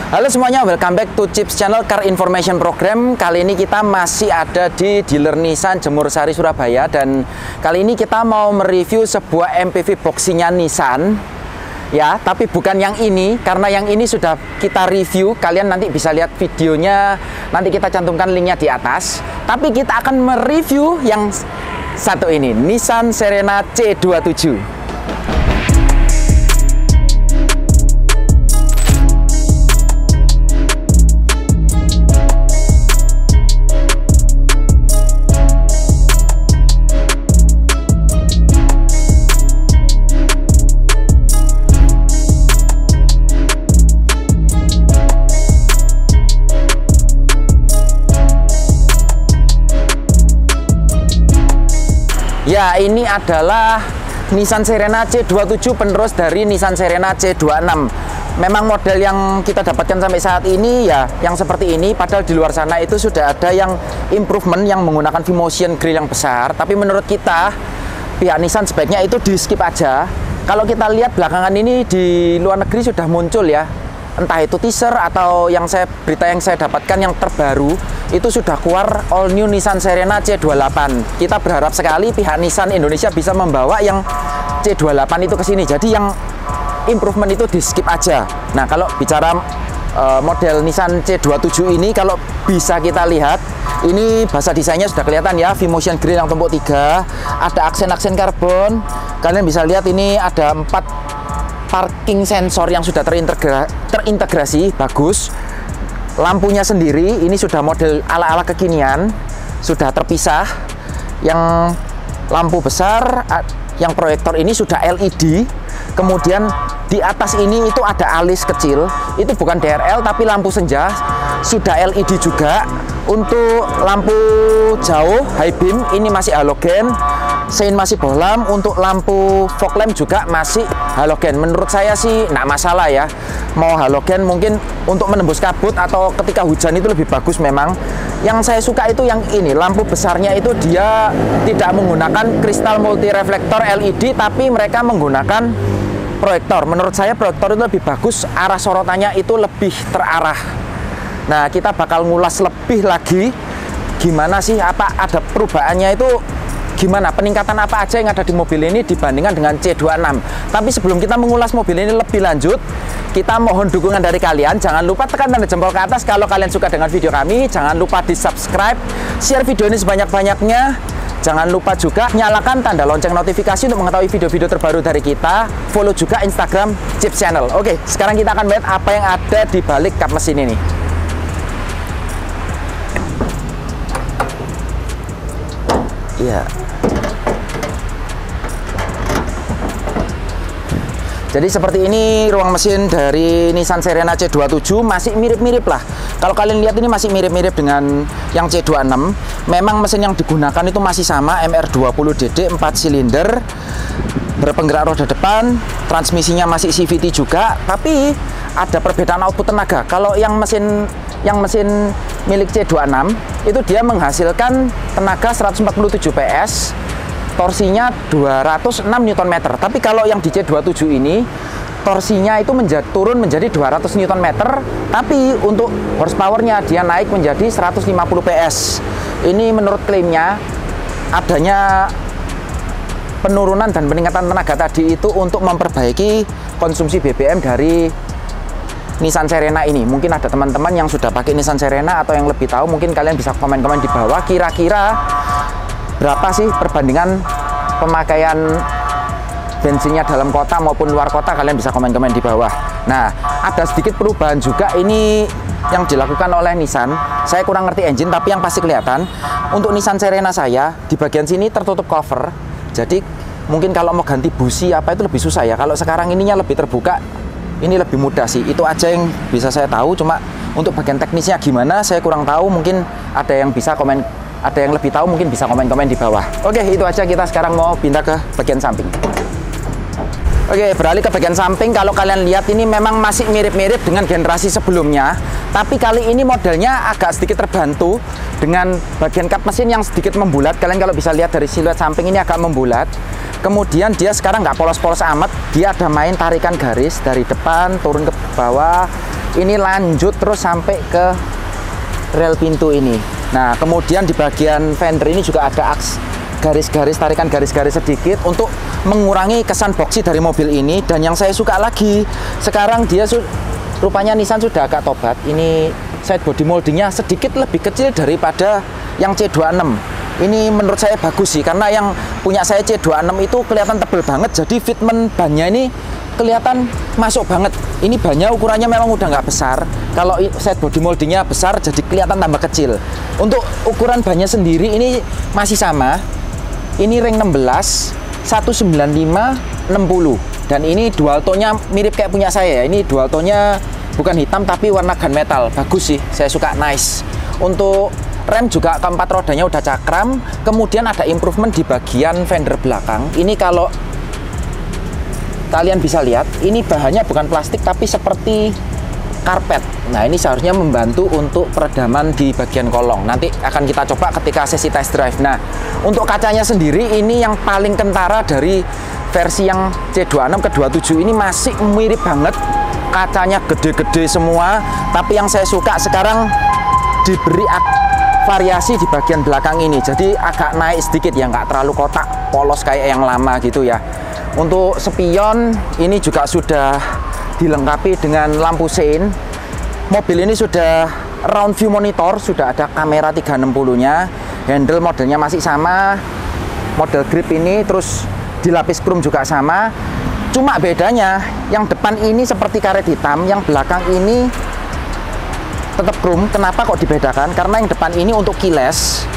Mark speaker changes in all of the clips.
Speaker 1: Halo semuanya, welcome back to Chips Channel Car Information Program. Kali ini kita masih ada di dealer Nissan Jemur Sari, Surabaya. Dan kali ini kita mau mereview sebuah MPV boxingnya Nissan. Ya, tapi bukan yang ini, karena yang ini sudah kita review. Kalian nanti bisa lihat videonya, nanti kita cantumkan linknya di atas. Tapi kita akan mereview yang satu ini, Nissan Serena C27. Ya, ini adalah Nissan Serena C27, penerus dari Nissan Serena C26. Memang model yang kita dapatkan sampai saat ini ya yang seperti ini, padahal di luar sana itu sudah ada yang improvement yang menggunakan V-Motion grill yang besar. Tapi menurut kita, pihak Nissan sebaiknya itu di skip aja. Kalau kita lihat belakangan ini di luar negeri sudah muncul ya, entah itu teaser atau berita yang saya dapatkan yang terbaru, itu sudah keluar all new Nissan Serena C28. Kita berharap sekali pihak Nissan Indonesia bisa membawa yang C28 itu ke sini. Jadi yang improvement itu di skip aja. Nah, kalau bicara model Nissan C27 ini, kalau bisa kita lihat, ini bahasa desainnya sudah kelihatan ya, V-Motion grill yang tumpuk 3, ada aksen-aksen karbon. Kalian bisa lihat ini ada 4 parking sensor yang sudah terintegrasi, bagus. Lampunya sendiri ini sudah model ala-ala kekinian, sudah terpisah. Yang lampu besar, yang proyektor ini sudah LED. Kemudian di atas ini itu ada alis kecil, itu bukan DRL tapi lampu senja, sudah LED juga. Untuk lampu jauh high beam ini masih halogen, sein masih bohlam. Untuk lampu fog lamp juga masih halogen. Menurut saya sih nggak masalah ya, mau halogen mungkin untuk menembus kabut atau ketika hujan itu lebih bagus memang. Yang saya suka itu yang ini, lampu besarnya itu dia tidak menggunakan kristal multi reflektor LED, tapi mereka menggunakan proyektor. Menurut saya proyektor itu lebih bagus, arah sorotannya itu lebih terarah. Nah, kita bakal ngulas lebih lagi gimana sih, apa ada perubahannya itu, gimana peningkatan apa aja yang ada di mobil ini dibandingkan dengan C26. Tapi sebelum kita mengulas mobil ini lebih lanjut, kita mohon dukungan dari kalian. Jangan lupa tekan tanda jempol ke atas kalau kalian suka dengan video kami. Jangan lupa di subscribe, share video ini sebanyak-banyaknya. Jangan lupa juga nyalakan tanda lonceng notifikasi untuk mengetahui video-video terbaru dari kita. Follow juga Instagram Chips Channel. Oke, sekarang kita akan lihat apa yang ada di balik kap mesin ini. Ya. Jadi seperti ini ruang mesin dari Nissan Serena C27, masih mirip-mirip lah. Kalau kalian lihat ini masih mirip-mirip dengan yang C26. Memang mesin yang digunakan itu masih sama, MR20DD 4 silinder, berpenggerak roda depan, transmisinya masih CVT juga, tapi ada perbedaan output tenaga. Kalau yang mesin milik C26 itu dia menghasilkan tenaga 147 PS, torsinya 206 Nm. Tapi kalau yang di C27 ini torsinya itu turun menjadi 200 Nm, tapi untuk horsepowernya dia naik menjadi 150 PS. Ini menurut klaimnya adanya penurunan dan peningkatan tenaga tadi itu untuk memperbaiki konsumsi BBM dari Nissan Serena ini. Mungkin ada teman-teman yang sudah pakai Nissan Serena atau yang lebih tahu, mungkin kalian bisa komen-komen di bawah kira-kira berapa sih perbandingan pemakaian bensinnya dalam kota maupun luar kota. Kalian bisa komen-komen di bawah. Nah, ada sedikit perubahan juga ini yang dilakukan oleh Nissan. Saya kurang ngerti engine, tapi yang pasti kelihatan untuk Nissan Serena saya di bagian sini tertutup cover. Jadi mungkin kalau mau ganti busi apa itu lebih susah ya. Kalau sekarang ininya lebih terbuka, ini lebih mudah sih. Itu aja yang bisa saya tahu. Cuma untuk bagian teknisnya gimana saya kurang tahu. Mungkin ada yang bisa komen, ada yang lebih tahu, mungkin bisa komen-komen di bawah. Oke, itu aja. Kita sekarang mau pindah ke bagian samping. Oke, beralih ke bagian samping. Kalau kalian lihat ini memang masih mirip-mirip dengan generasi sebelumnya, tapi kali ini modelnya agak sedikit terbantu dengan bagian kap mesin yang sedikit membulat. Kalian kalau bisa lihat dari siluet samping ini agak membulat. Kemudian dia sekarang nggak polos-polos amat, dia ada main tarikan garis dari depan turun ke bawah. Ini lanjut terus sampai ke rel pintu ini. Nah, kemudian di bagian fender ini juga ada garis-garis, tarikan garis-garis sedikit untuk mengurangi kesan boxy dari mobil ini. Dan yang saya suka lagi, sekarang dia rupanya Nissan sudah agak tobat. Ini side body moldingnya sedikit lebih kecil daripada yang C26. Ini menurut saya bagus sih, karena yang punya saya C26 itu kelihatan tebel banget, jadi fitment bannya ini kelihatan masuk banget. Ini bannya ukurannya memang udah nggak besar. Kalau side body moldingnya besar, jadi kelihatan tambah kecil. Untuk ukuran bannya sendiri ini masih sama. Ini ring 16, 195, 60. Dan ini dual tone-nya mirip kayak punya saya ya. Ini dual tone-nya bukan hitam tapi warna gunmetal. Bagus sih, saya suka, nice. Untuk rem juga keempat rodanya udah cakram. Kemudian ada improvement di bagian fender belakang. Ini kalau kalian bisa lihat, ini bahannya bukan plastik tapi seperti karpet. Nah, ini seharusnya membantu untuk peredaman di bagian kolong. Nanti akan kita coba ketika sesi test drive. Nah, untuk kacanya sendiri ini yang paling kentara dari versi yang C26 ke 27 ini, masih mirip banget. Kacanya gede-gede semua, tapi yang saya suka sekarang diberi variasi di bagian belakang ini, jadi agak naik sedikit ya, nggak terlalu kotak polos kayak yang lama gitu ya. Untuk spion ini juga sudah dilengkapi dengan lampu sein. Mobil ini sudah round view monitor, sudah ada kamera 360-nya. Handle modelnya masih sama, model grip ini, terus dilapis chrome juga sama. Cuma bedanya yang depan ini seperti karet hitam, yang belakang ini tetap chrome. Kenapa kok dibedakan? Karena yang depan ini untuk keyless,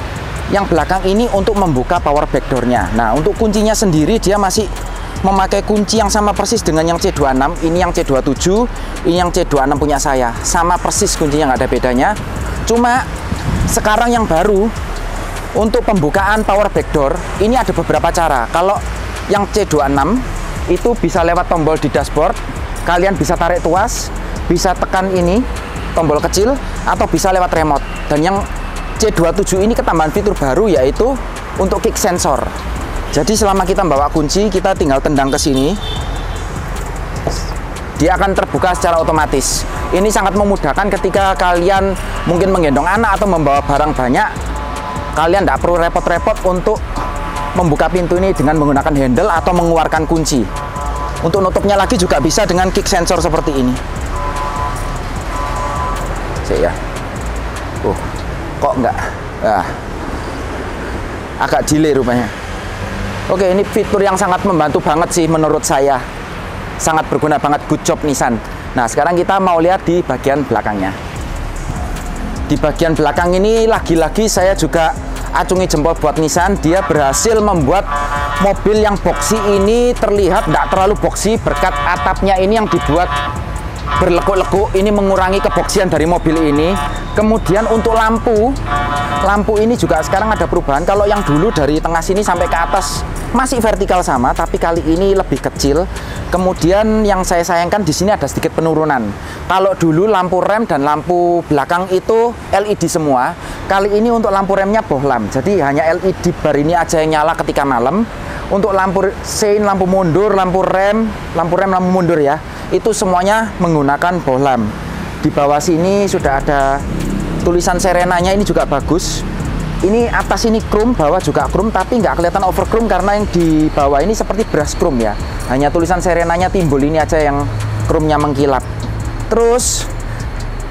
Speaker 1: yang belakang ini untuk membuka power back door-nya. Nah, untuk kuncinya sendiri dia masih memakai kunci yang sama persis dengan yang C26. Ini yang C27, ini yang C26 punya saya. Sama persis kuncinya, nggak ada bedanya. Cuma sekarang yang baru, untuk pembukaan power back door, ini ada beberapa cara. Kalau yang C26 itu bisa lewat tombol di dashboard, kalian bisa tarik tuas, bisa tekan ini tombol kecil, atau bisa lewat remote. Dan yang C27 ini ketambahan fitur baru, yaitu untuk kick sensor. Jadi selama kita bawa kunci, kita tinggal tendang ke sini, dia akan terbuka secara otomatis. Ini sangat memudahkan ketika kalian mungkin menggendong anak atau membawa barang banyak. Kalian tidak perlu repot-repot untuk membuka pintu ini dengan menggunakan handle atau mengeluarkan kunci. Untuk nutupnya lagi juga bisa dengan kick sensor seperti ini. Ya, kok enggak? Nah, agak delay rupanya. Oke, ini fitur yang sangat membantu banget sih menurut saya. Sangat berguna banget, good job Nissan. Nah, sekarang kita mau lihat di bagian belakangnya. Di bagian belakang ini lagi-lagi saya juga acungi jempol buat Nissan. Dia berhasil membuat mobil yang boxy ini terlihat tidak terlalu boxy berkat atapnya ini yang dibuat berlekuk-lekuk. Ini mengurangi keboxian dari mobil ini. Kemudian untuk lampu ini juga sekarang ada perubahan. Kalau yang dulu dari tengah sini sampai ke atas masih vertikal sama, tapi kali ini lebih kecil. Kemudian yang saya sayangkan di sini ada sedikit penurunan. Kalau dulu lampu rem dan lampu belakang itu LED semua, kali ini untuk lampu remnya bohlam. Jadi hanya LED bar ini aja yang nyala ketika malam. Untuk lampu sein, lampu mundur, lampu rem, lampu mundur ya, itu semuanya menggunakan bohlam. Di bawah sini sudah ada tulisan Serenanya, ini juga bagus. Ini atas ini chrome, bawah juga chrome, tapi nggak kelihatan over chrome karena yang di bawah ini seperti brush chrome ya. Hanya tulisan Serenanya timbul ini aja yang chrome-nya mengkilap. Terus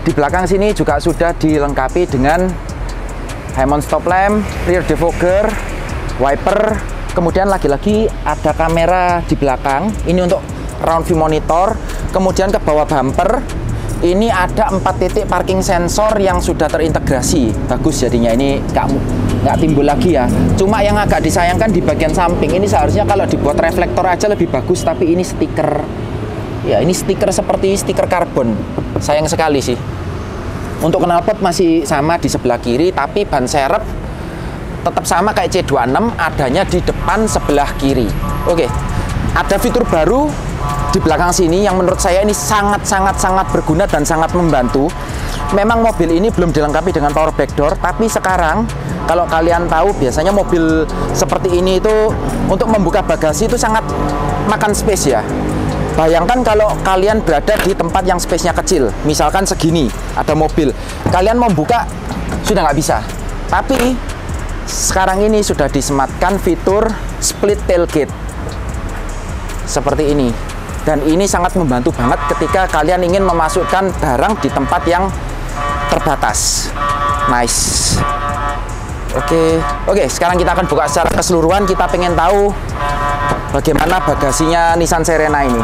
Speaker 1: di belakang sini juga sudah dilengkapi dengan high mount stop lamp, rear defogger, wiper. Kemudian lagi-lagi ada kamera di belakang. Ini untuk round view monitor. Kemudian ke bawah bumper ini ada 4 titik parking sensor yang sudah terintegrasi. Bagus jadinya, ini nggak timbul lagi ya. Cuma yang agak disayangkan di bagian samping ini, seharusnya kalau dibuat reflektor aja lebih bagus, tapi ini stiker. Ya, ini stiker seperti stiker karbon. Sayang sekali sih. Untuk knalpot masih sama di sebelah kiri, tapi ban serep tetap sama kayak C26, adanya di depan sebelah kiri. Oke, ada fitur baru di belakang sini yang menurut saya ini sangat berguna dan sangat membantu. Memang mobil ini belum dilengkapi dengan power back door, tapi sekarang kalau kalian tahu biasanya mobil seperti ini itu untuk membuka bagasi itu sangat makan space ya. Bayangkan kalau kalian berada di tempat yang space-nya kecil, misalkan segini, ada mobil, kalian mau buka sudah nggak bisa. Tapi sekarang ini sudah disematkan fitur split tailgate seperti ini, dan ini sangat membantu banget ketika kalian ingin memasukkan barang di tempat yang terbatas. Nice. Oke, sekarang kita akan buka secara keseluruhan. Kita pengen tahu bagaimana bagasinya Nissan Serena ini.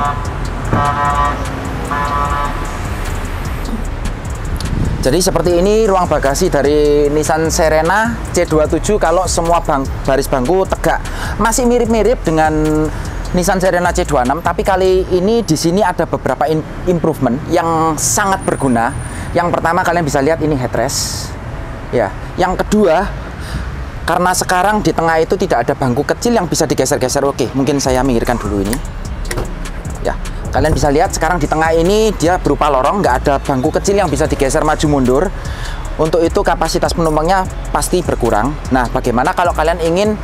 Speaker 1: Jadi seperti ini ruang bagasi dari Nissan Serena C27 kalau semua baris bangku tegak. Masih mirip-mirip dengan Nissan Serena C26, tapi kali ini di sini ada beberapa improvement yang sangat berguna. Yang pertama, kalian bisa lihat ini headrest. Ya, yang kedua, karena sekarang di tengah itu tidak ada bangku kecil yang bisa digeser-geser. Oke, mungkin saya minggirkan dulu ini. Ya, kalian bisa lihat sekarang di tengah ini dia berupa lorong, nggak ada bangku kecil yang bisa digeser maju mundur. Untuk itu kapasitas penumpangnya pasti berkurang. Nah, bagaimana kalau kalian ingin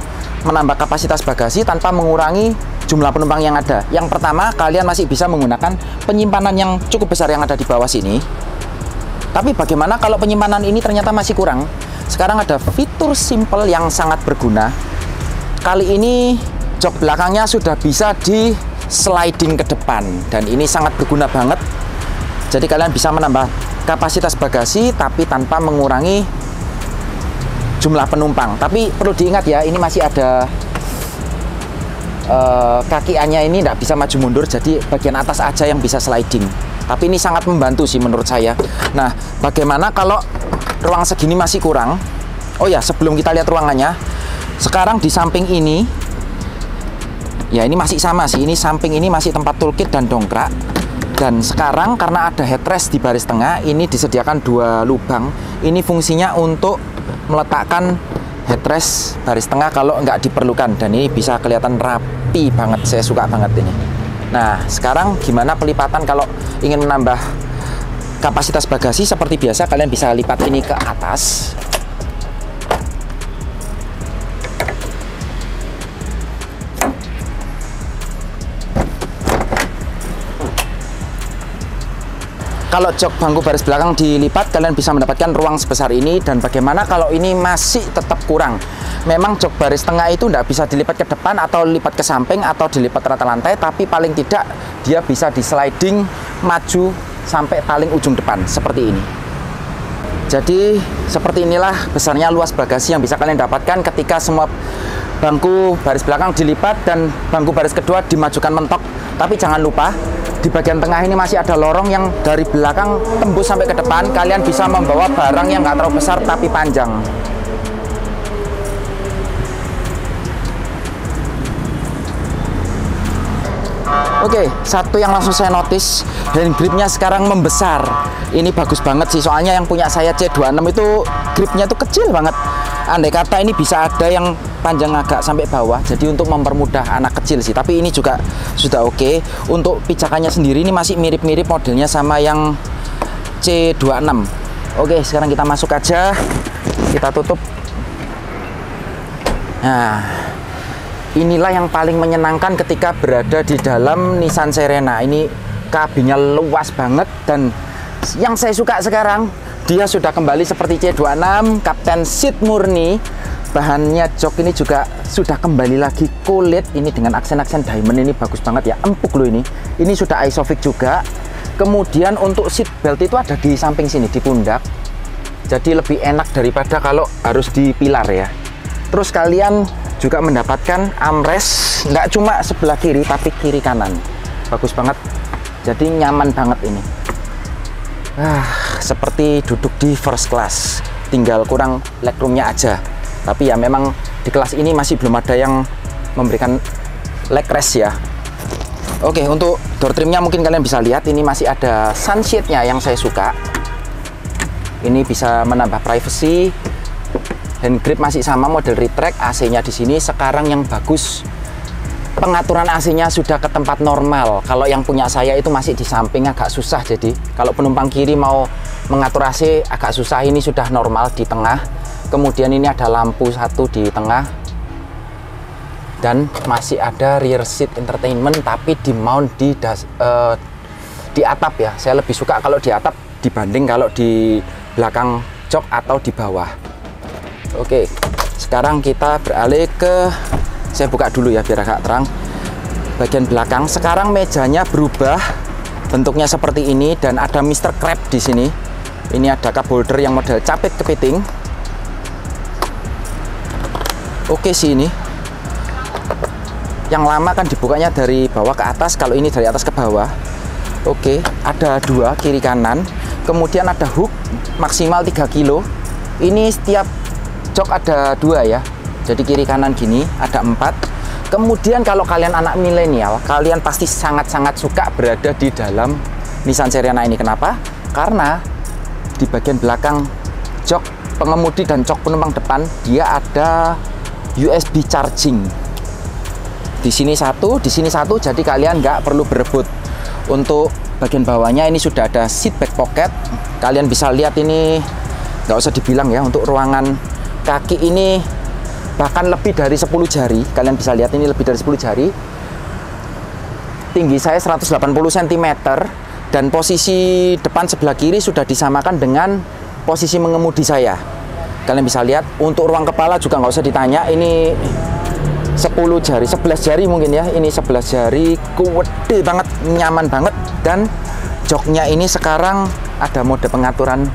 Speaker 1: menambah kapasitas bagasi tanpa mengurangi jumlah penumpang yang ada? Yang pertama, kalian masih bisa menggunakan penyimpanan yang cukup besar yang ada di bawah sini. Tapi bagaimana kalau penyimpanan ini ternyata masih kurang? Sekarang ada fitur simple yang sangat berguna. Kali ini jok belakangnya sudah bisa di sliding ke depan, dan ini sangat berguna banget. Jadi kalian bisa menambah kapasitas bagasi tapi tanpa mengurangi jumlah penumpang. Tapi perlu diingat ya, ini masih ada kaki A-nya ini tidak bisa maju mundur, jadi bagian atas aja yang bisa sliding. Tapi ini sangat membantu sih menurut saya. Nah, bagaimana kalau ruang segini masih kurang? Oh ya, sebelum kita lihat ruangannya, sekarang di samping ini, ya ini masih sama sih, ini samping ini masih tempat toolkit dan dongkrak. Dan sekarang karena ada headrest di baris tengah, ini disediakan 2 lubang. Ini fungsinya untuk meletakkan headrest baris tengah kalau nggak diperlukan, dan ini bisa kelihatan rapi banget. Saya suka banget ini. Nah, sekarang gimana pelipatan kalau ingin menambah kapasitas bagasi? Seperti biasa, kalian bisa lipat ini ke atas. Kalau jok bangku baris belakang dilipat, kalian bisa mendapatkan ruang sebesar ini. Dan bagaimana kalau ini masih tetap kurang? Memang jok baris tengah itu tidak bisa dilipat ke depan atau lipat ke samping atau dilipat rata lantai, tapi paling tidak dia bisa di sliding maju sampai paling ujung depan seperti ini. Jadi seperti inilah besarnya luas bagasi yang bisa kalian dapatkan ketika semua bangku baris belakang dilipat dan bangku baris kedua dimajukan mentok. Tapi jangan lupa, di bagian tengah ini masih ada lorong yang dari belakang tembus sampai ke depan. Kalian bisa membawa barang yang nggak terlalu besar tapi panjang. Oke, satu yang langsung saya notice, hand gripnya sekarang membesar. Ini bagus banget sih, soalnya yang punya saya C26 itu gripnya tuh kecil banget. Andai kata ini bisa ada yang panjang agak sampai bawah, jadi untuk mempermudah anak kecil sih. Tapi ini juga sudah oke. Untuk pijakannya sendiri ini masih mirip-mirip modelnya sama yang C26. Oke, sekarang kita masuk aja, kita tutup. Nah, inilah yang paling menyenangkan ketika berada di dalam Nissan Serena. Ini kabinnya luas banget, dan yang saya suka sekarang, dia sudah kembali seperti C26, Captain Seat murni. Bahannya jok ini juga sudah kembali lagi kulit. Ini dengan aksen-aksen diamond, ini bagus banget ya, empuk loh ini. Ini sudah Isofix juga. Kemudian untuk seat belt itu ada di samping sini, di pundak. Jadi lebih enak daripada kalau harus di pilar ya. Terus kalian juga mendapatkan armrest, nggak cuma sebelah kiri tapi kiri kanan. Bagus banget, jadi nyaman banget ini. Seperti duduk di first class, tinggal kurang legroomnya aja. Tapi ya memang di kelas ini masih belum ada yang memberikan leg rest ya. Oke, untuk door trimnya mungkin kalian bisa lihat ini masih ada sunshade-nya yang saya suka. Ini bisa menambah privacy. Hand grip masih sama, model retract. AC-nya di sini sekarang yang bagus, pengaturan AC-nya sudah ke tempat normal. Kalau yang punya saya itu masih di samping, agak susah. Jadi kalau penumpang kiri mau mengatur AC agak susah. Ini sudah normal di tengah. Kemudian ini ada lampu satu di tengah. Dan masih ada rear seat entertainment, tapi di mount di atap ya. Saya lebih suka kalau di atap dibanding kalau di belakang jok atau di bawah. Oke, sekarang kita beralih ke, saya buka dulu ya biar agak terang. Bagian belakang sekarang mejanya berubah, bentuknya seperti ini dan ada Mr. Crab di sini. Ini ada cup holder yang model capit kepiting. Oke sih ini. Yang lama kan dibukanya dari bawah ke atas, kalau ini dari atas ke bawah. Oke, ada dua kiri kanan. Kemudian ada hook maksimal 3 kilo. Ini setiap jok ada 2 ya. Jadi kiri kanan gini ada 4. Kemudian kalau kalian anak milenial, kalian pasti sangat-sangat suka berada di dalam Nissan Serena ini. Kenapa? Karena di bagian belakang jok pengemudi dan jok penumpang depan dia ada USB charging. Di sini satu, jadi kalian nggak perlu berebut. Untuk bagian bawahnya ini sudah ada seat back pocket. Kalian bisa lihat ini, nggak usah dibilang ya, untuk ruangan kaki ini bahkan lebih dari 10 jari. Kalian bisa lihat ini lebih dari 10 jari. Tinggi saya 180 cm dan posisi depan sebelah kiri sudah disamakan dengan posisi mengemudi saya. Kalian bisa lihat untuk ruang kepala juga nggak usah ditanya, ini 10 jari, 11 jari mungkin ya. Ini 11 jari, gede banget, nyaman banget. Dan joknya ini sekarang ada mode pengaturan,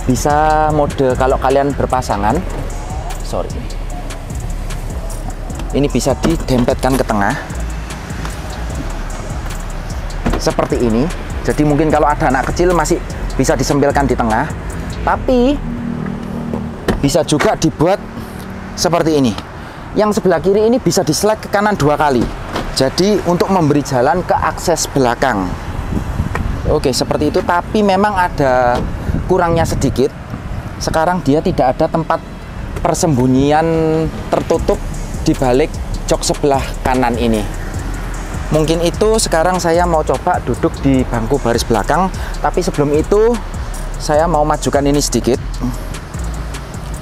Speaker 1: bisa mode kalau kalian berpasangan. Sorry, ini bisa didempetkan ke tengah seperti ini. Jadi mungkin kalau ada anak kecil masih bisa disempilkan di tengah, tapi bisa juga dibuat seperti ini. Yang sebelah kiri ini bisa diselek ke kanan 2 kali. Jadi untuk memberi jalan ke akses belakang. Oke, seperti itu. Tapi memang ada kurangnya sedikit. Sekarang dia tidak ada tempat persembunyian tertutup di balik jok sebelah kanan ini. Mungkin itu sekarang saya mau coba duduk di bangku baris belakang. Tapi sebelum itu saya mau majukan ini sedikit.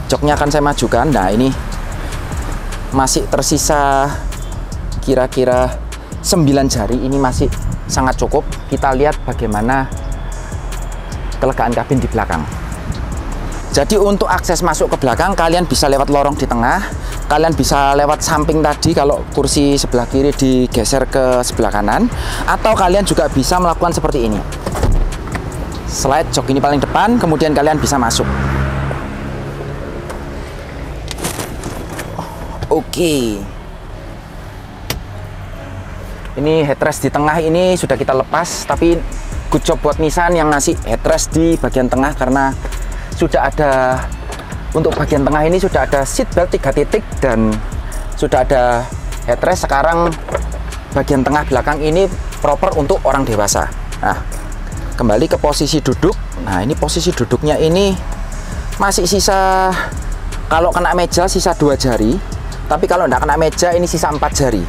Speaker 1: Joknya akan saya majukan. Nah, ini masih tersisa kira-kira 9 jari. Ini masih sangat cukup. Kita lihat bagaimana kelegaan kabin di belakang. Jadi untuk akses masuk ke belakang, kalian bisa lewat lorong di tengah, kalian bisa lewat samping tadi kalau kursi sebelah kiri digeser ke sebelah kanan, atau kalian juga bisa melakukan seperti ini. Slide jok ini paling depan, kemudian kalian bisa masuk. Oke. Ini headrest di tengah ini sudah kita lepas, tapi good job buat Nissan yang ngasih headrest di bagian tengah, karena sudah ada untuk bagian tengah ini sudah ada seat belt 3 titik dan sudah ada headrest. Sekarang bagian tengah belakang ini proper untuk orang dewasa. Nah, kembali ke posisi duduk. Nah, ini posisi duduknya ini masih sisa, kalau kena meja sisa 2 jari. Tapi kalau tidak kena meja ini sisa 4 jari.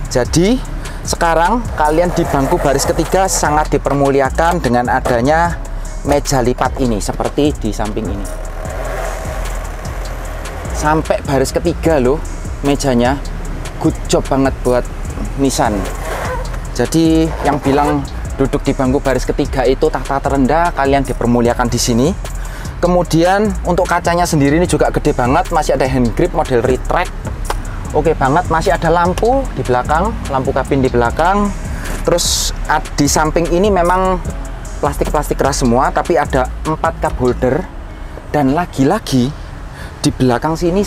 Speaker 1: Jadi sekarang kalian di bangku baris ketiga sangat dipermuliakan dengan adanya meja lipat ini, seperti di samping ini. Sampai baris ketiga loh mejanya. Good job banget buat Nissan. Jadi yang bilang duduk di bangku baris ketiga itu tahta terendah, kalian dipermuliakan di sini. Kemudian untuk kacanya sendiri ini juga gede banget, masih ada hand grip model retract. Oke banget, masih ada lampu di belakang, lampu kabin di belakang. Terus di samping ini memang plastik-plastik keras semua, tapi ada 4 cup holder. Dan lagi-lagi di belakang sini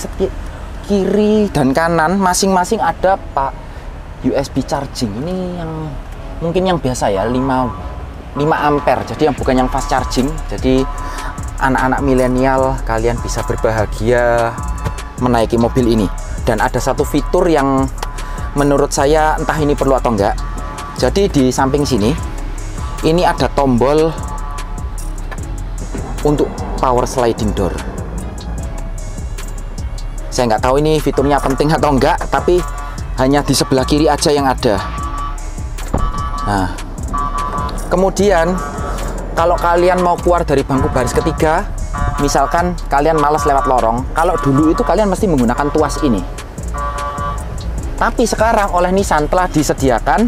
Speaker 1: kiri dan kanan masing-masing ada USB charging. Ini yang mungkin yang biasa ya, 5 ampere, jadi yang bukan yang fast charging. Jadi anak-anak milenial kalian bisa berbahagia menaiki mobil ini. Dan ada satu fitur yang menurut saya entah ini perlu atau enggak. Jadi di samping sini ini ada tombol untuk power sliding door. Saya nggak tahu ini fiturnya penting atau enggak, tapi hanya di sebelah kiri aja yang ada. Nah, kemudian kalau kalian mau keluar dari bangku baris ketiga, misalkan kalian malas lewat lorong, kalau dulu itu kalian mesti menggunakan tuas ini. Tapi sekarang oleh Nissan telah disediakan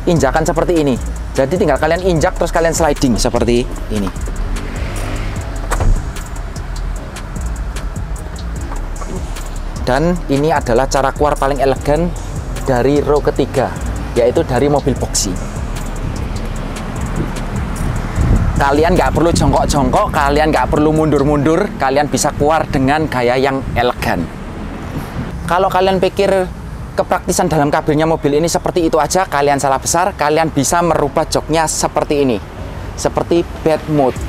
Speaker 1: injakan seperti ini. Jadi tinggal kalian injak terus kalian sliding seperti ini. Dan ini adalah cara keluar paling elegan dari row ketiga, yaitu dari mobil boxy. Kalian nggak perlu jongkok-jongkok, kalian nggak perlu mundur-mundur, kalian bisa keluar dengan gaya yang elegan. Kalau kalian pikir kepraktisan dalam kabinnya mobil ini seperti itu aja, kalian salah besar. Kalian bisa merubah joknya seperti ini, seperti bed mode.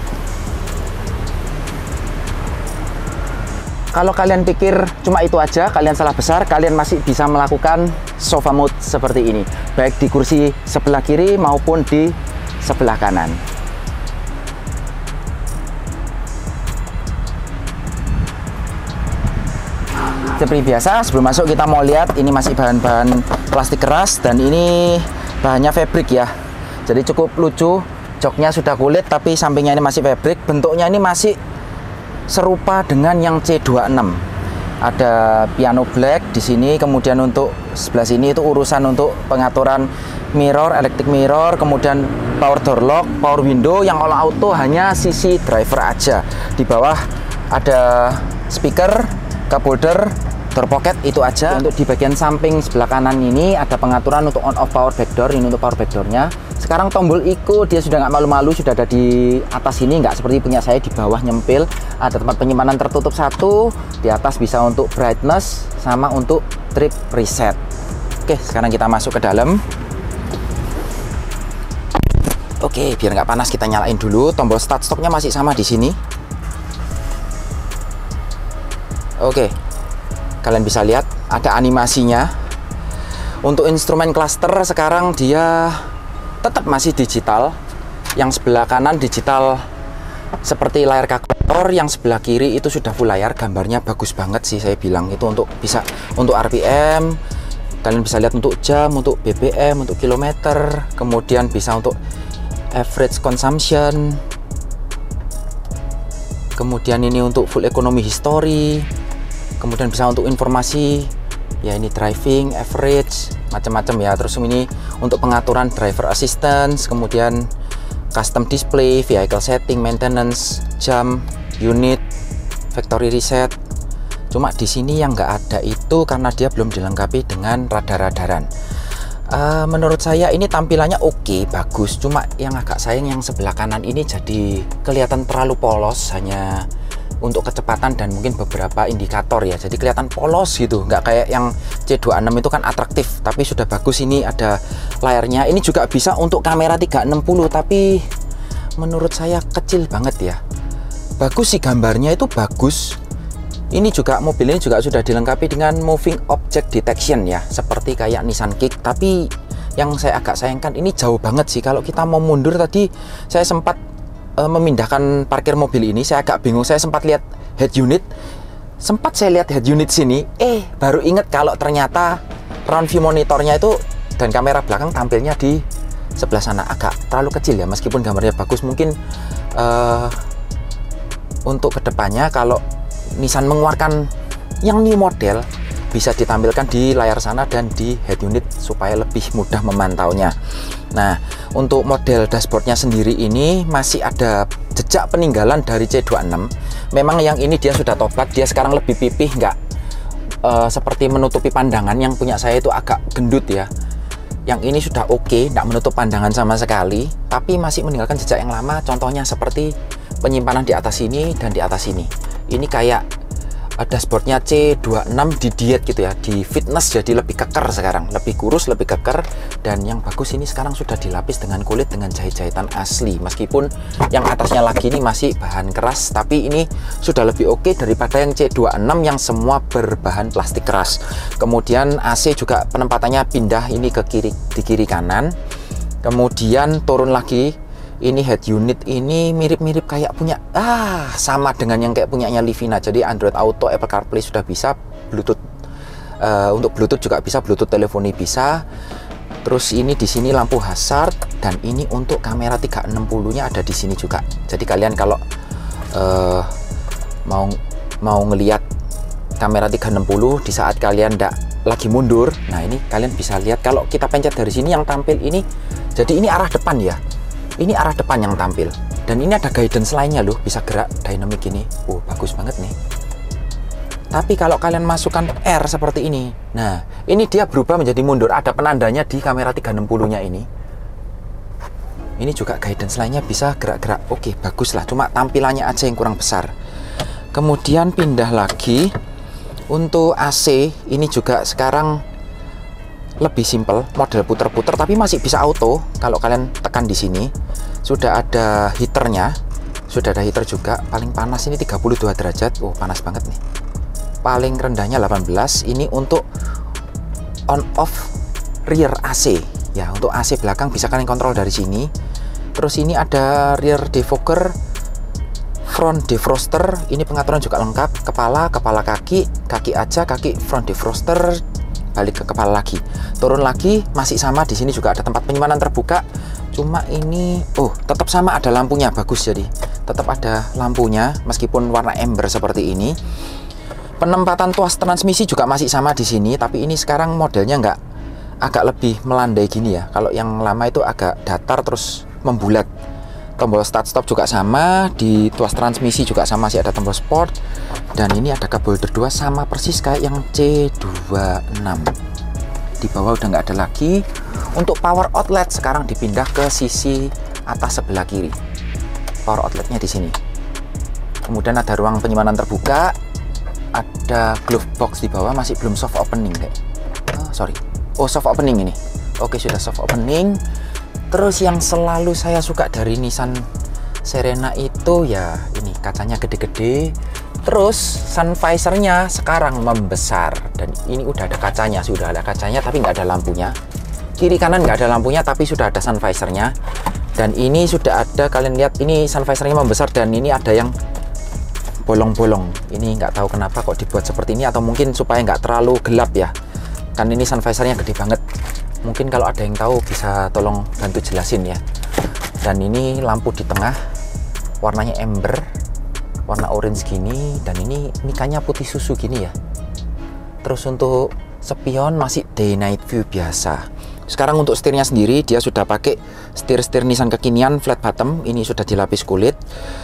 Speaker 1: Kalau kalian pikir cuma itu aja, kalian salah besar. Kalian masih bisa melakukan sofa mode seperti ini, baik di kursi sebelah kiri maupun di sebelah kanan. Seperti biasa, sebelum masuk kita mau lihat, ini masih bahan-bahan plastik keras dan ini bahannya fabric ya. Jadi cukup lucu, joknya sudah kulit tapi sampingnya ini masih fabric. Bentuknya ini masih serupa dengan yang C26. Ada piano black di sini, kemudian untuk sebelah sini itu urusan untuk pengaturan mirror, electric mirror, kemudian power door lock, power window. Yang all auto hanya sisi driver aja. Di bawah ada speaker, cup holder, door pocket, itu aja. Untuk di bagian samping sebelah kanan ini ada pengaturan untuk on off power back door. Ini untuk power back doornya. Sekarang tombol eco dia sudah nggak malu-malu, sudah ada di atas sini, nggak seperti punya saya di bawah nyempil. Ada tempat penyimpanan tertutup satu, di atas bisa untuk brightness sama untuk trip reset. Oke, sekarang kita masuk ke dalam. Oke, biar nggak panas kita nyalain dulu. Tombol start stopnya masih sama di sini. Oke, kalian bisa lihat ada animasinya. Untuk instrumen cluster sekarang dia tetap masih digital. Yang sebelah kanan digital seperti layar kalkulator, yang sebelah kiri itu sudah full layar. Gambarnya bagus banget sih, saya bilang itu untuk bisa untuk RPM. Kalian bisa lihat untuk jam, untuk BBM, untuk kilometer, kemudian bisa untuk average consumption. Kemudian ini untuk full economy history. Kemudian bisa untuk informasi ya, ini driving, average, macam-macam ya. Terus ini untuk pengaturan driver assistance, kemudian custom display, vehicle setting, maintenance, jam, unit, factory reset. Cuma di sini yang nggak ada itu karena dia belum dilengkapi dengan radar-radaran. Menurut saya ini tampilannya oke, bagus. Cuma yang agak sayang yang sebelah kanan ini jadi kelihatan terlalu polos, hanya untuk kecepatan dan mungkin beberapa indikator ya. Jadi kelihatan polos gitu, nggak kayak yang C26 itu kan atraktif, tapi sudah bagus. Ini ada layarnya. Ini juga bisa untuk kamera 360, tapi menurut saya kecil banget ya. Bagus sih, gambarnya itu bagus. Ini juga, mobil ini juga sudah dilengkapi dengan moving object detection ya, seperti kayak Nissan Kick. Tapi yang saya agak sayangkan ini jauh banget sih. Kalau kita mau mundur tadi, saya sempat memindahkan parkir mobil ini, saya agak bingung. Saya sempat lihat head unit, head unit sini, baru inget kalau ternyata round view monitornya itu dan kamera belakang tampilnya di sebelah sana. Agak terlalu kecil ya, meskipun gambarnya bagus. Mungkin untuk kedepannya kalau Nissan mengeluarkan yang new model, bisa ditampilkan di layar sana dan di head unit supaya lebih mudah memantaunya. Nah, untuk model dashboardnya sendiri ini masih ada jejak peninggalan dari C26. Memang yang ini dia sudah tobat, dia sekarang lebih pipih, nggak seperti menutupi pandangan. Yang punya saya itu agak gendut ya. Yang ini sudah oke, nggak menutup pandangan sama sekali, tapi masih meninggalkan jejak yang lama. Contohnya seperti penyimpanan di atas sini dan di atas sini. Ini kayak dashboardnya C26 di diet gitu ya, di fitness, jadi lebih keker sekarang, lebih kurus, lebih keker. Dan yang bagus ini sekarang sudah dilapis dengan kulit dengan jahit-jahitan asli. Meskipun yang atasnya lagi ini masih bahan keras, tapi ini sudah lebih oke daripada yang C26 yang semua berbahan plastik keras. Kemudian AC juga penempatannya pindah ini ke kiri, di kiri kanan. Kemudian turun lagi. Ini head unit ini mirip-mirip kayak punya, sama dengan yang kayak punyanya Livina. Jadi Android Auto, Apple CarPlay sudah bisa, Bluetooth, untuk Bluetooth juga bisa, Bluetooth teleponi bisa. Terus ini di sini lampu hazard, dan ini untuk kamera 360-nya ada di sini juga. Jadi kalian kalau mau ngelihat kamera 360 di saat kalian lagi mundur. Nah ini kalian bisa lihat kalau kita pencet dari sini yang tampil ini, jadi ini arah depan ya, ini arah depan yang tampil. Dan ini ada guidance lainnya loh, bisa gerak dynamic ini. Bagus banget nih. Tapi kalau kalian masukkan R seperti ini, nah ini dia berubah menjadi mundur. Ada penandanya di kamera 360 nya ini. Ini juga guidance lainnya bisa gerak-gerak. Oke, bagus lah, cuma tampilannya aja yang kurang besar. Kemudian pindah lagi untuk AC, ini juga sekarang lebih simple, model puter-puter tapi masih bisa auto. Kalau kalian tekan di sini sudah ada heaternya, sudah ada heater juga. Paling panas ini 32 derajat. Panas banget nih. Paling rendahnya 18. Ini untuk on off rear AC ya, untuk AC belakang bisa kalian kontrol dari sini. Terus ini ada rear defogger, front defroster, ini pengaturan juga lengkap. Kepala kaki aja, kaki front defroster, balik ke kepala lagi, turun lagi masih sama. Di sini juga ada tempat penyimpanan terbuka, cuma ini tetap sama, ada lampunya. Bagus, jadi tetap ada lampunya meskipun warna ember seperti ini. Penempatan tuas transmisi juga masih sama di sini, tapi ini sekarang modelnya agak lebih melandai gini ya. Kalau yang lama itu agak datar terus membulat. Tombol start stop juga sama, di tuas transmisi juga sama, masih ada tombol sport. Dan ini ada cup holder 2 sama persis kayak yang C26. Di bawah udah nggak ada lagi. Untuk power outlet sekarang dipindah ke sisi atas sebelah kiri. Power outletnya di sini. Kemudian ada ruang penyimpanan terbuka. Ada glove box di bawah, masih belum soft opening kayak. Soft opening ini. Oke, sudah soft opening. Terus yang selalu saya suka dari Nissan Serena itu ya ini kacanya gede-gede. Terus sun visornya sekarang membesar, dan ini udah ada kacanya, tapi nggak ada lampunya. Kiri kanan nggak ada lampunya, tapi sudah ada sun visornya. Dan ini sudah ada, kalian lihat ini sun visornya membesar, dan ini ada yang bolong-bolong. Ini nggak tahu kenapa kok dibuat seperti ini, atau mungkin supaya nggak terlalu gelap ya. Kan ini sun visornya gede banget. Mungkin kalau ada yang tahu bisa tolong bantu jelasin ya. Dan ini lampu di tengah, warnanya ember, warna orange gini, dan ini mikanya putih susu gini ya. Terus untuk spion masih day night view biasa. Sekarang untuk setirnya sendiri, dia sudah pakai setir Nissan kekinian flat bottom. Ini sudah dilapis kulit,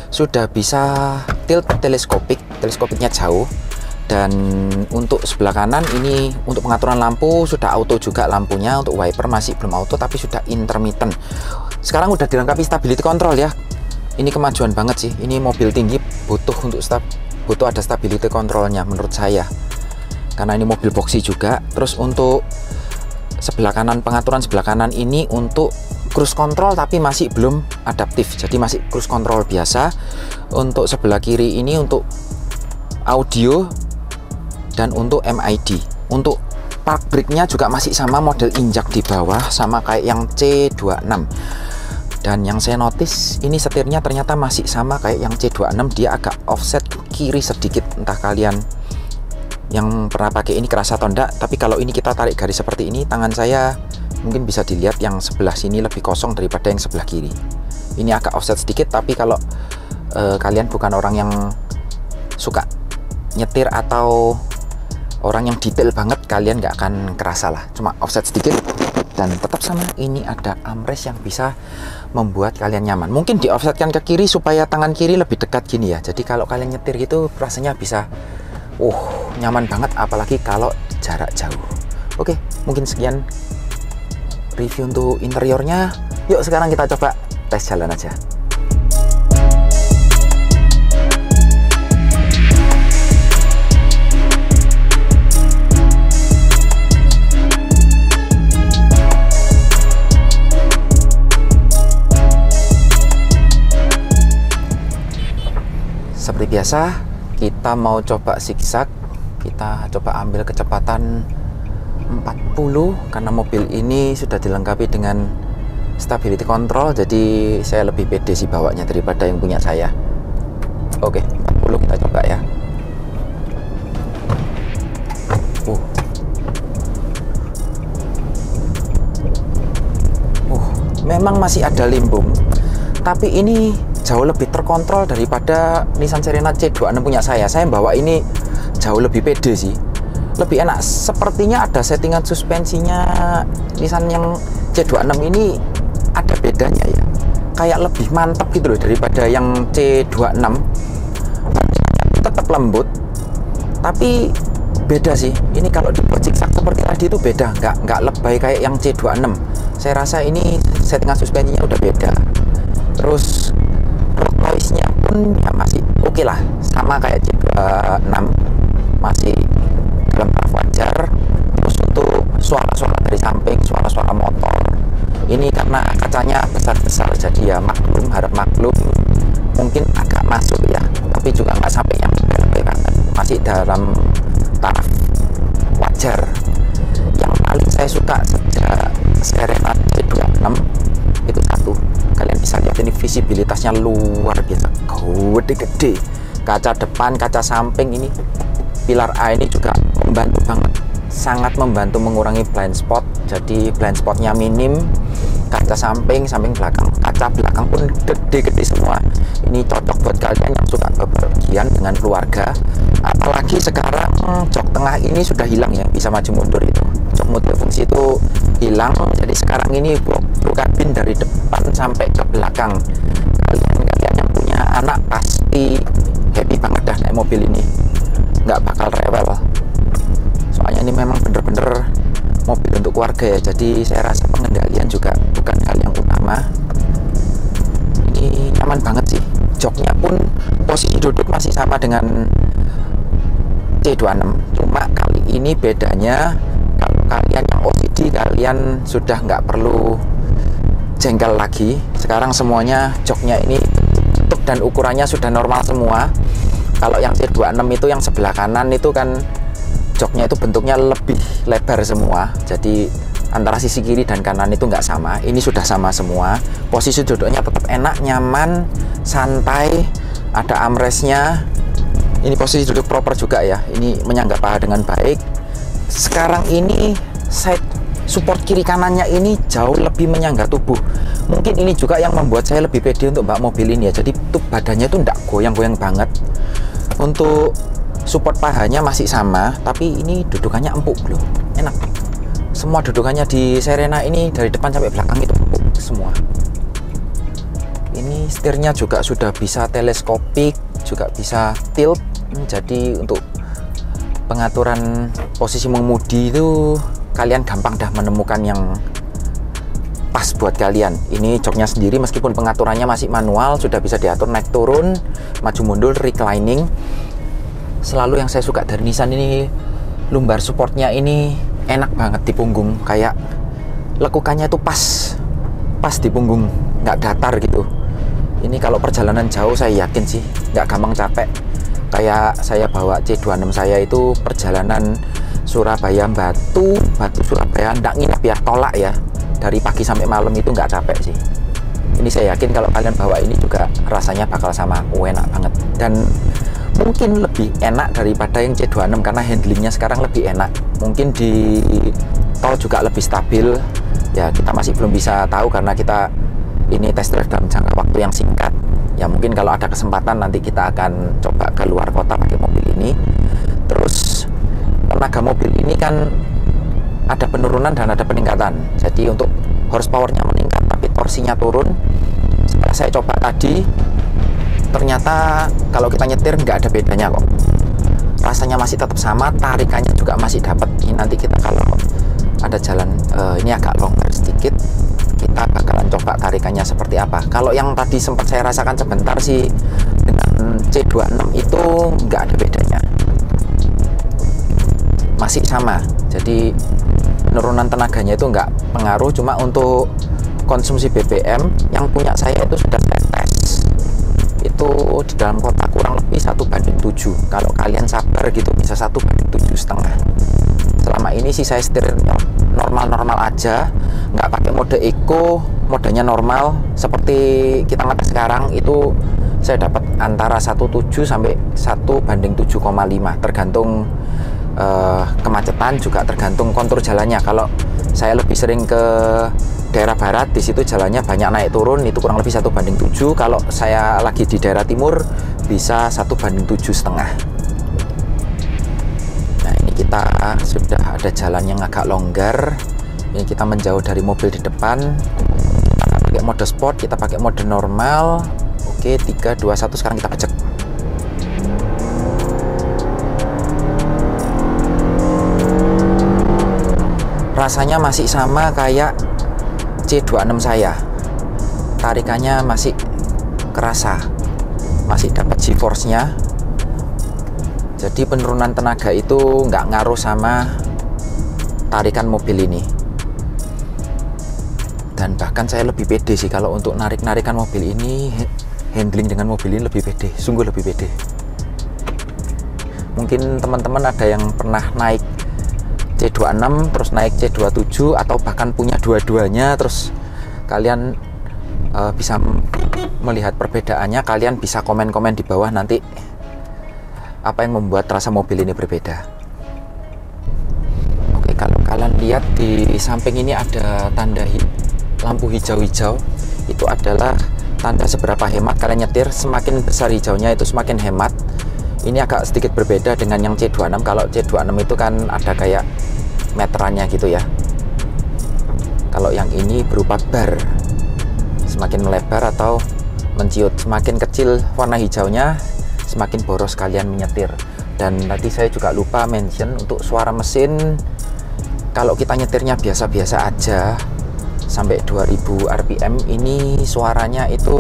Speaker 1: sudah bisa tilt teleskopiknya jauh. Dan untuk sebelah kanan ini untuk pengaturan lampu sudah auto juga lampunya. Untuk wiper masih belum auto, tapi sudah intermittent. Sekarang udah dilengkapi stability control ya. Ini kemajuan banget sih. Ini mobil tinggi butuh ada stability controlnya menurut saya, karena ini mobil boxy juga. Terus untuk sebelah kanan, pengaturan sebelah kanan ini untuk cruise control tapi masih belum adaptif, jadi masih cruise control biasa. Untuk sebelah kiri ini untuk audio dan untuk MID. Untuk park brake-nya juga masih sama, model injak di bawah, sama kayak yang C26. Dan yang saya notice ini setirnya ternyata masih sama kayak yang C26, dia agak offset ke kiri sedikit. Entah kalian yang pernah pakai ini kerasa atau enggak, tapi kalau ini kita tarik garis seperti ini, tangan saya mungkin bisa dilihat yang sebelah sini lebih kosong daripada yang sebelah kiri. Ini agak offset sedikit, tapi kalau kalian bukan orang yang suka nyetir atau orang yang detail banget, kalian nggak akan kerasa lah, cuma offset sedikit. Dan tetap sama, ini ada armrest yang bisa membuat kalian nyaman. Mungkin di offsetkan ke kiri supaya tangan kiri lebih dekat gini ya, jadi kalau kalian nyetir gitu rasanya bisa nyaman banget, apalagi kalau jarak jauh. Oke, mungkin sekian review untuk interiornya. Yuk sekarang kita coba tes jalan aja. Seperti biasa, kita mau coba zigzag. Kita coba ambil kecepatan 40 karena mobil ini sudah dilengkapi dengan stability control, jadi saya lebih pede sih bawanya daripada yang punya saya. Oke, 40 kita coba ya. Memang masih ada limbung, tapi ini jauh lebih terkontrol daripada Nissan Serena C26 punya saya. Saya bawa ini jauh lebih pede sih. lebih enak. Sepertinya ada settingan suspensinya Nissan yang C26 ini ada bedanya ya, kayak lebih mantap gitu loh daripada yang C26. Tetap lembut tapi beda sih. Ini kalau dibuat zigzag seperti tadi itu beda, nggak lebay kayak yang C26. Saya rasa ini settingan suspensinya udah beda. Terus road noise-nya pun ya masih oke lah, sama kayak C26, masih dalam taraf wajar. Terus untuk suara-suara dari samping, suara-suara motor ini karena kacanya besar-besar, jadi ya maklum, harap maklum, mungkin agak masuk ya, tapi juga nggak sampai yang lebay banget, masih dalam taraf wajar. Yang paling saya suka sejak Serena C26 itu satu, kalian bisa lihat ini visibilitasnya luar biasa, gede-gede. Kaca depan, kaca samping, ini pilar A ini juga membantu banget, sangat membantu mengurangi blind spot. Jadi blind spotnya minim. Kaca samping, samping belakang, kaca belakang pun gede-gede semua. Ini cocok buat kalian yang suka bepergian dengan keluarga. Apalagi sekarang jok tengah ini sudah hilang ya, bisa maju mundur itu. Jok multifungsi itu hilang. Jadi sekarang ini blok kabin dari depan sampai ke belakang. Kalian yang punya anak pasti happy banget dah naik mobil ini, nggak bakal rewel. Soalnya ini memang bener-bener mobil untuk keluarga ya, jadi saya rasa pengendalian juga bukan hal yang utama. Ini nyaman banget sih. Joknya pun posisi duduk masih sama dengan C26, cuma kali ini bedanya kalau kalian yang OCD, kalian sudah nggak perlu jengkel lagi. Sekarang semuanya joknya ini tutup dan ukurannya sudah normal semua. Kalau yang C26 itu yang sebelah kanan itu kan joknya itu bentuknya lebih lebar semua, jadi antara sisi kiri dan kanan itu nggak sama. Ini sudah sama semua. Posisi duduknya tetap enak, nyaman, santai, ada armrestnya. Ini posisi duduk proper juga ya, ini menyangga paha dengan baik. Sekarang ini side support kiri kanannya ini jauh lebih menyangga tubuh. Mungkin ini juga yang membuat saya lebih pede untuk bawa mobil ini ya, jadi tuh badannya tuh nggak goyang-goyang banget. Untuk support pahanya masih sama, tapi ini dudukannya empuk loh, enak. Semua dudukannya di Serena ini dari depan sampai belakang itu empuk semua. Ini setirnya juga sudah bisa teleskopik, juga bisa tilt. Jadi untuk pengaturan posisi mengemudi itu kalian gampang dah menemukan yang pas buat kalian. Ini joknya sendiri meskipun pengaturannya masih manual, sudah bisa diatur naik turun, maju mundur, reclining. Selalu yang saya suka dari Nissan ini, lumbar supportnya ini enak banget di punggung, kayak lekukannya itu pas di punggung, nggak datar gitu. Ini kalau perjalanan jauh saya yakin sih nggak gampang capek. Kayak saya bawa C26 saya itu perjalanan Surabaya Batu Surabaya, nggak nginep ya, tolak ya, dari pagi sampai malam itu nggak capek sih. Ini saya yakin kalau kalian bawa ini juga rasanya bakal sama, enak banget. Dan mungkin lebih enak daripada yang C26 karena handlingnya sekarang lebih enak. Mungkin di tol juga lebih stabil ya, kita masih belum bisa tahu karena kita ini test drive dalam jangka waktu yang singkat ya. Mungkin kalau ada kesempatan nanti kita akan coba ke luar kota pakai mobil ini. Terus tenaga mobil ini kan ada penurunan dan ada peningkatan, jadi untuk horsepowernya meningkat tapi torsinya turun. Setelah saya coba tadi, ternyata kalau kita nyetir nggak ada bedanya kok, rasanya masih tetap sama, tarikannya juga masih dapat. Ini nanti kita kalau ada jalan ini agak longgar sedikit, kita bakalan coba tarikannya seperti apa. Kalau yang tadi sempat saya rasakan sebentar sih dengan C26 itu nggak ada bedanya, masih sama. Jadi penurunan tenaganya itu nggak pengaruh, cuma untuk konsumsi BBM yang punya saya itu sudah tes itu di dalam kota kurang lebih 1:7. Kalau kalian sabar gitu bisa 1:7,5. Selama ini sih saya setir normal-normal aja, nggak pakai mode eco, modenya normal seperti kita ngetes sekarang itu saya dapat antara 1,7 sampai 1:7,5 tergantung kemacetan, juga tergantung kontur jalannya. Kalau saya lebih sering ke daerah barat, di situ jalannya banyak naik turun, itu kurang lebih 1:7. Kalau saya lagi di daerah timur bisa 1:7,5. Nah ini kita sudah ada jalan yang agak longgar. Ini kita menjauh dari mobil di depan. Kita pakai mode sport, kita pakai mode normal. Oke, 3, 2, 1, sekarang kita pecek. Rasanya masih sama kayak C26 saya. Tarikannya masih kerasa, masih dapat G-force-nya. Jadi penurunan tenaga itu nggak ngaruh sama tarikan mobil ini. Dan bahkan saya lebih pede sih kalau untuk narik-narikan mobil ini, handling dengan mobil ini lebih pede, sungguh lebih pede. Mungkin teman-teman ada yang pernah naik C26 terus naik C27 atau bahkan punya dua-duanya, terus kalian bisa melihat perbedaannya. Kalian bisa komen-komen di bawah nanti apa yang membuat rasa mobil ini berbeda. Oke, kalau kalian lihat di samping ini ada tanda lampu hijau-hijau, itu adalah tanda seberapa hemat kalian nyetir. Semakin besar hijaunya itu semakin hemat. Ini agak sedikit berbeda dengan yang C26. Kalau C26 itu kan ada kayak meterannya gitu ya. Kalau yang ini berupa bar, semakin melebar atau menciut. Semakin kecil warna hijaunya, semakin boros kalian menyetir. Dan tadi saya juga lupa mention untuk suara mesin. Kalau kita nyetirnya biasa-biasa aja sampai 2000 rpm, ini suaranya itu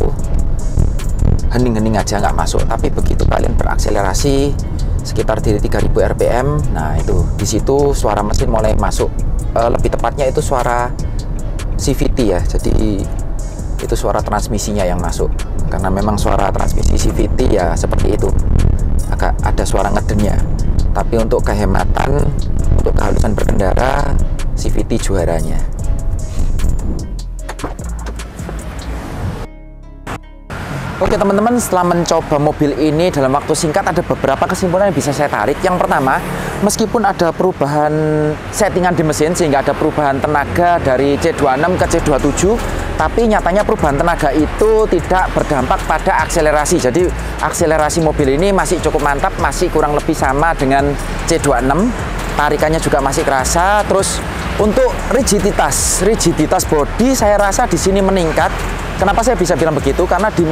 Speaker 1: hening-hening aja, nggak masuk. Tapi begitu kalian berakselerasi sekitar di 3000 rpm, nah itu di situ suara mesin mulai masuk. Lebih tepatnya itu suara CVT ya. Jadi itu suara transmisinya yang masuk, karena memang suara transmisi CVT ya seperti itu, agak ada suara ngedennya. Tapi untuk kehematan, untuk kehalusan berkendara, CVT juaranya. Oke teman-teman, setelah mencoba mobil ini dalam waktu singkat, ada beberapa kesimpulan yang bisa saya tarik. Yang pertama, meskipun ada perubahan settingan di mesin sehingga ada perubahan tenaga dari C26 ke C27, tapi nyatanya perubahan tenaga itu tidak berdampak pada akselerasi. Jadi akselerasi mobil ini masih cukup mantap, masih kurang lebih sama dengan C26. Tarikannya juga masih kerasa. Terus untuk rigiditas bodi saya rasa di sini meningkat. Kenapa saya bisa bilang begitu? Karena di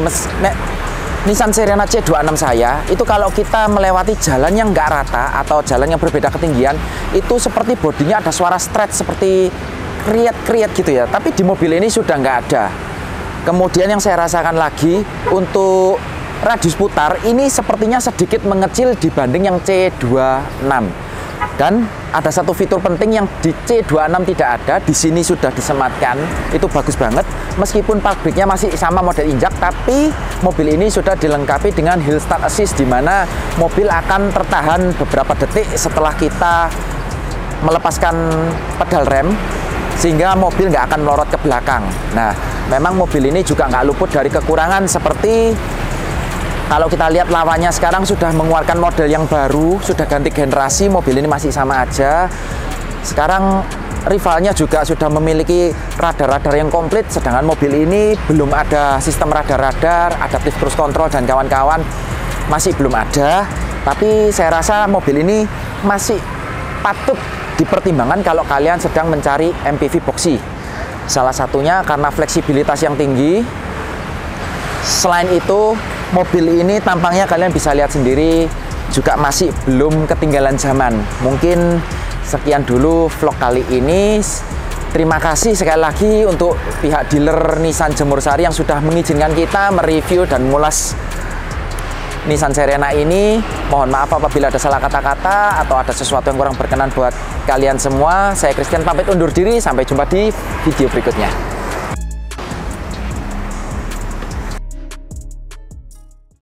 Speaker 1: Nissan Serena C26 saya itu kalau kita melewati jalan yang nggak rata atau jalan yang berbeda ketinggian, itu seperti bodinya ada suara stretch, seperti kriat-kriat gitu ya. Tapi di mobil ini sudah nggak ada. Kemudian yang saya rasakan lagi untuk radius putar ini sepertinya sedikit mengecil dibanding yang C26. Dan ada satu fitur penting yang di C26 tidak ada, di sini sudah disematkan. Itu bagus banget. Meskipun pabriknya masih sama model injak, tapi mobil ini sudah dilengkapi dengan hill start assist, di mana mobil akan tertahan beberapa detik setelah kita melepaskan pedal rem, sehingga mobil nggak akan melorot ke belakang. Nah, memang mobil ini juga nggak luput dari kekurangan seperti kalau kita lihat lawannya sekarang sudah mengeluarkan model yang baru, sudah ganti generasi, mobil ini masih sama aja. Sekarang rivalnya juga sudah memiliki radar-radar yang komplit, sedangkan mobil ini belum ada sistem radar-radar, adaptive cruise control dan kawan-kawan masih belum ada. Tapi saya rasa mobil ini masih patut dipertimbangkan kalau kalian sedang mencari MPV boxy. Salah satunya karena fleksibilitas yang tinggi. Selain itu, mobil ini tampangnya kalian bisa lihat sendiri juga masih belum ketinggalan zaman. Mungkin sekian dulu vlog kali ini. Terima kasih sekali lagi untuk pihak dealer Nissan Jemur Sari yang sudah mengizinkan kita mereview dan mengulas Nissan Serena ini. Mohon maaf apabila ada salah kata-kata atau ada sesuatu yang kurang berkenan buat kalian semua. Saya Christian pamit undur diri, sampai jumpa di video berikutnya.